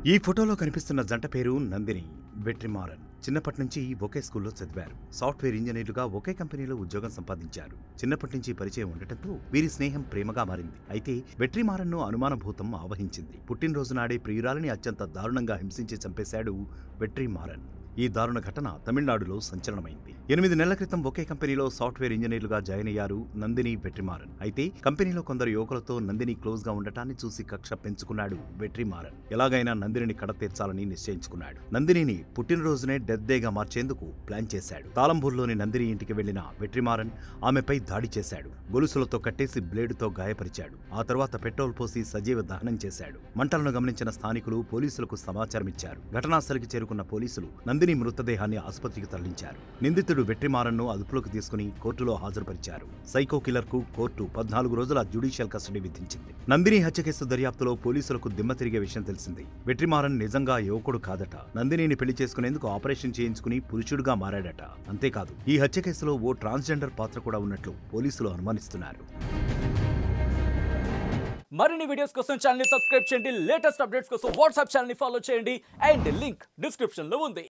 ఈ ఫోటోలో కనిపిస్తున్న జంట పేరు నందిని, వెట్రిమారన్. చిన్నప్పటి నుంచి ఒకే స్కూల్లో చదివారు. సాఫ్ట్వేర్ ఇంజనీర్లుగా ఒకే కంపెనీలో ఉద్యోగం సంపాదించారు. చిన్నప్పటి నుంచి పరిచయం ఉండటంతో వీరి స్నేహం ప్రేమగా మారింది. అయితే వెట్రిమారన్ను అనుమానభూతం ఆవహించింది. పుట్టినరోజు నాడే ప్రియురాలిని అత్యంత దారుణంగా హింసించి చంపేశాడు వెట్రిమారన్. ఈ దారుణ ఘటన తమిళనాడులో సంచలనమైంది. 8 నెలల క్రితం ఒకే కంపెనీలో సాఫ్ట్వేర్ ఇంజనీర్లుగా జాయిన్ అయ్యారు నందిని, వెట్రిమారన్. అయితే కంపెనీలో కొందరు యువకులతో నందిని క్లోజ్ గా ఉండటాన్ని చూసి కక్ష పెంచుకున్నాడు వెట్రిమారన్. ఎలాగైనా నందినిని కడతీర్చాలని నిశ్చయించుకున్నాడు. నందినిని పుట్టినరోజునే డెత్ డేగా మార్చేందుకు ప్లాన్ చేశాడు. తాళంబూర్లోని నందిని ఇంటికి వెళ్లిన వెట్రిమారన్ ఆమెపై దాడి చేశాడు. గొలుసులతో కట్టేసి బ్లేడుతో గాయపరిచాడు. ఆ తర్వాత పెట్రోల్ పోసి సజీవ దహనం చేశాడు. మంటలను గమనించిన స్థానికులు పోలీసులకు సమాచారం ఇచ్చారు. ఘటనా స్థలికి చేరుకున్న పోలీసులు నందిని మృతదేహాన్ని ఆసుపత్రికి తరలించారు. నిందితుడు వెట్రిమారన్ను అదుపులోకి తీసుకుని కోర్టులో హాజరుపరిచారు. సైకో కిల్లర్ కు కోర్టు 14 రోజుల జ్యుడిషియల్ కస్టడీ విధించింది. నందిని హత్య కేసు దర్యాప్తులో పోలీసులకు దిమ్మ తిరిగే విషయం తెలిసింది. వెట్రిమారన్ నిజంగా యువకుడు కాదట. నందినిని పెళ్లి చేసుకునేందుకు ఆపరేషన్ చేయించుకుని పురుషుడుగా మారాడట. అంతేకాదు, ఈ హత్య కేసులో ఓ ట్రాన్స్జెండర్ పాత్ర కూడా ఉన్నట్లు పోలీసులు అనుమానిస్తున్నారు. మరిన్ని వీడియోస్ కోసం ఛానల్ ని సబ్స్క్రైబ్ చేయండి. లేటెస్ట్ అప్డేట్స్ కోసం వాట్సాప్ ఛానల్ ని ఫాలో చేయండి. అండ్ లింక్ డిస్క్రిప్షన్ లో ఉంది.